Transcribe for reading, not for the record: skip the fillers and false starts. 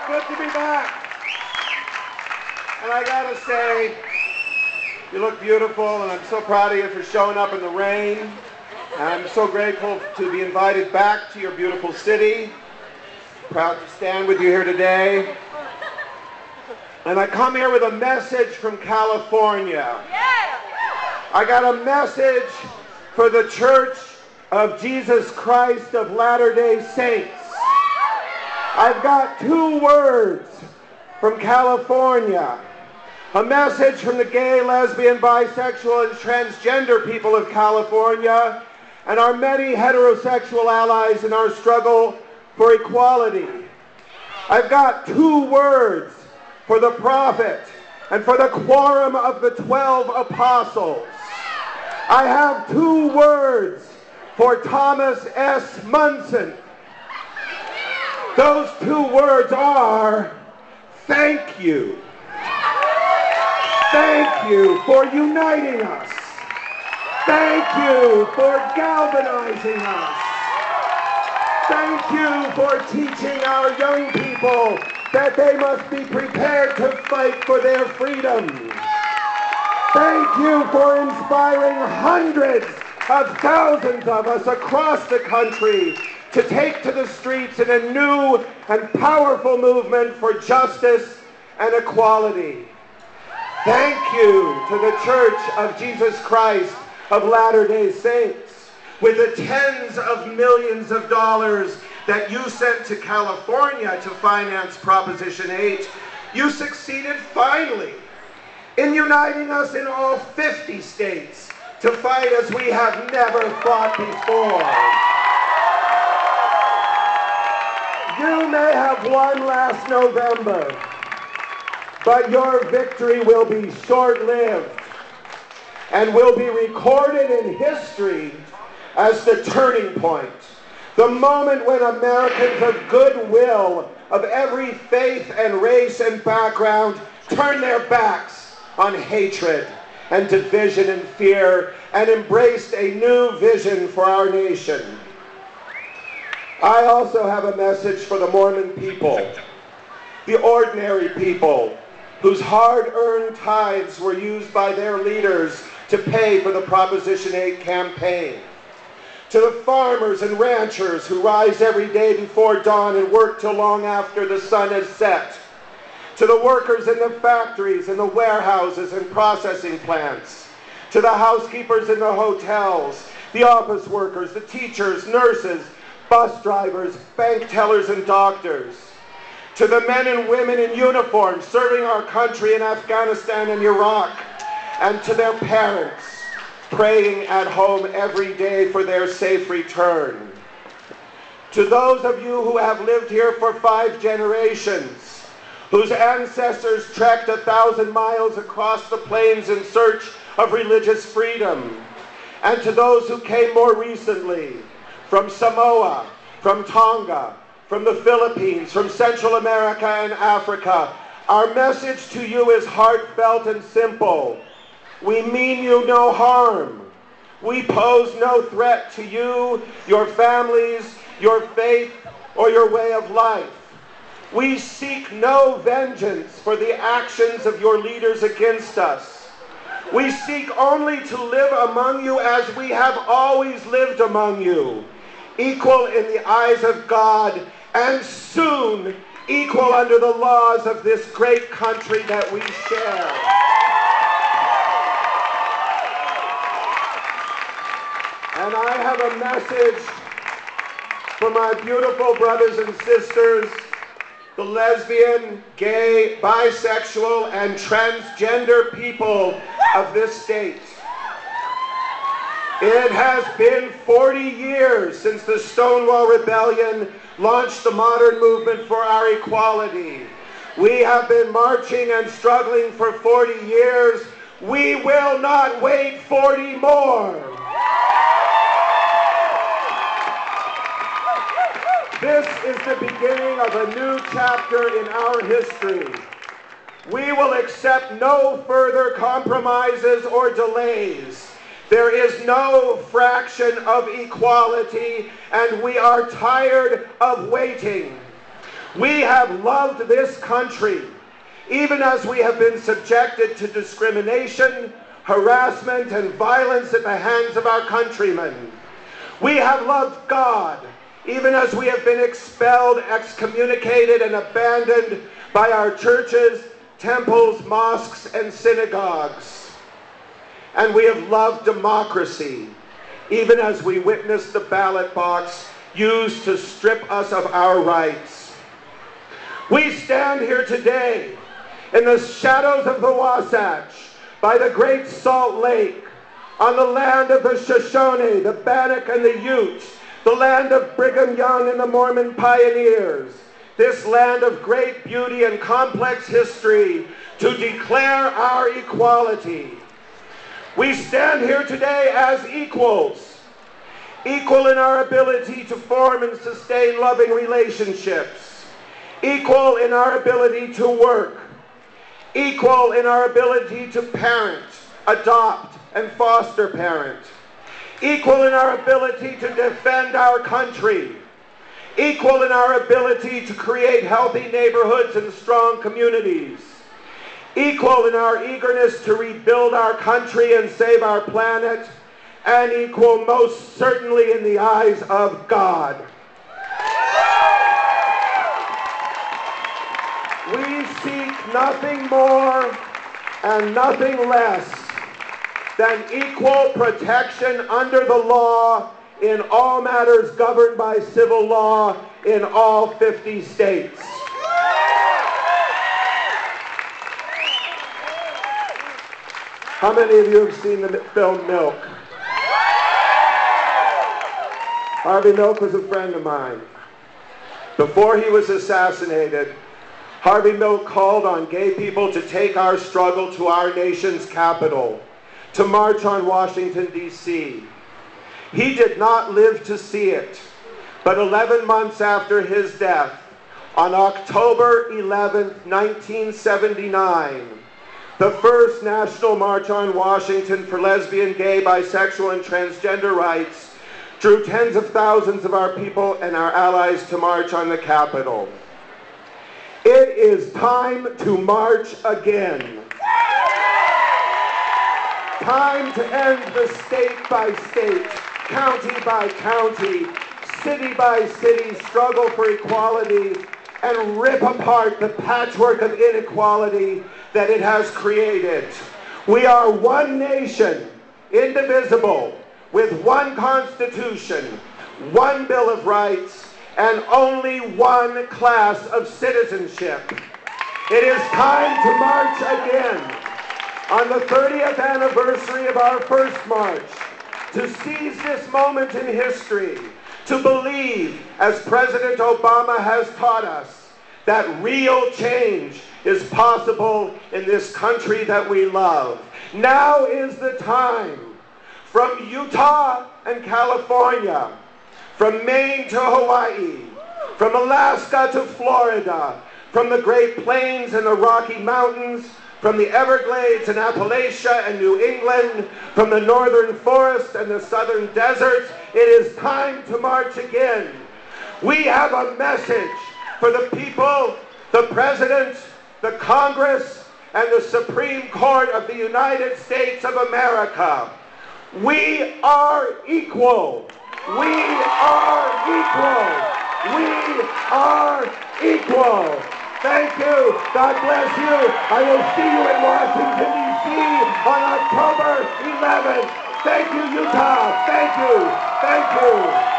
good to be back. And I gotta say, you look beautiful, and I'm so proud of you for showing up in the rain. And I'm so grateful to be invited back to your beautiful city. Proud to stand with you here today. And I come here with a message from California. I got a message for the Church of Jesus Christ of Latter-day Saints. I've got 2 words from California. A message from the gay, lesbian, bisexual, and transgender people of California and our many heterosexual allies in our struggle for equality. I've got 2 words for the prophet and for the quorum of the 12 apostles. I have 2 words for Thomas S. Munson. Those 2 words are, thank you. Thank you for uniting us. Thank you for galvanizing us. Thank you for teaching our young people that they must be prepared to fight for their freedom. Thank you for inspiring hundreds of thousands of us across the country to take to the streets in a new and powerful movement for justice and equality. Thank you to the Church of Jesus Christ of Latter-day Saints. With the tens of millions of dollars that you sent to California to finance Proposition 8, you succeeded finally in uniting us in all 50 states to fight as we have never fought before. You may have won last November, but your victory will be short-lived and will be recorded in history as the turning point, the moment when Americans of goodwill of every faith and race and background turn their backs on hatred and division and fear and embraced a new vision for our nation. I also have a message for the Mormon people, the ordinary people whose hard-earned tithes were used by their leaders to pay for the Proposition 8 campaign. To the farmers and ranchers who rise every day before dawn and work till long after the sun has set. To the workers in the factories and the warehouses and processing plants. To the housekeepers in the hotels, the office workers, the teachers, nurses, bus drivers, bank tellers, and doctors. To the men and women in uniform serving our country in Afghanistan and Iraq. And to their parents praying at home every day for their safe return. To those of you who have lived here for 5 generations, whose ancestors trekked 1,000 miles across the plains in search of religious freedom, and to those who came more recently from Samoa, from Tonga, from the Philippines, from Central America and Africa, our message to you is heartfelt and simple. We mean you no harm. We pose no threat to you, your families, your faith, or your way of life. We seek no vengeance for the actions of your leaders against us. We seek only to live among you as we have always lived among you, equal in the eyes of God, and soon equal under the laws of this great country that we share. And I have a message for my beautiful brothers and sisters, the lesbian, gay, bisexual, and transgender people of this state. It has been 40 years since the Stonewall Rebellion launched the modern movement for our equality. We have been marching and struggling for 40 years. We will not wait 40 more. This is the beginning of a new chapter in our history. We will accept no further compromises or delays. There is no fraction of equality, and we are tired of waiting. We have loved this country, even as we have been subjected to discrimination, harassment, and violence at the hands of our countrymen. We have loved God, even as we have been expelled, excommunicated, and abandoned by our churches, temples, mosques, and synagogues. And we have loved democracy, even as we witnessed the ballot box used to strip us of our rights. We stand here today in the shadows of the Wasatch, by the Great Salt Lake, on the land of the Shoshone, the Bannock, and the Ute, the land of Brigham Young and the Mormon pioneers, this land of great beauty and complex history, to declare our equality. We stand here today as equals, equal in our ability to form and sustain loving relationships, equal in our ability to work, equal in our ability to parent, adopt, and foster parent, equal in our ability to defend our country, equal in our ability to create healthy neighborhoods and strong communities, equal in our eagerness to rebuild our country and save our planet, and equal most certainly in the eyes of God. We seek nothing more and nothing less than equal protection under the law in all matters governed by civil law in all 50 states. How many of you have seen the film Milk? Harvey Milk was a friend of mine. Before he was assassinated, Harvey Milk called on gay people to take our struggle to our nation's capital, to march on Washington, D.C. He did not live to see it, but 11 months after his death, on October 11, 1979, the first National March on Washington for lesbian, gay, bisexual, and transgender rights drew tens of thousands of our people and our allies to march on the Capitol. It is time to march again. Time to end the state by state, county by county, city by city struggle for equality and rip apart the patchwork of inequality that it has created. We are one nation, indivisible, with one Constitution, one Bill of Rights, and only one class of citizenship. It is time to march again. On the 30th anniversary of our first march, to seize this moment in history, to believe, as President Obama has taught us, that real change is possible in this country that we love. Now is the time. From Utah and California, from Maine to Hawaii, from Alaska to Florida, from the Great Plains and the Rocky Mountains, from the Everglades and Appalachia and New England, from the northern forests and the southern deserts, it is time to march again. We have a message for the people, the President, the Congress, and the Supreme Court of the United States of America. We are equal. We are equal. We are equal. Thank you. God bless you. I will see you in Washington, D.C. on October 11th. Thank you, Utah. Thank you. Thank you.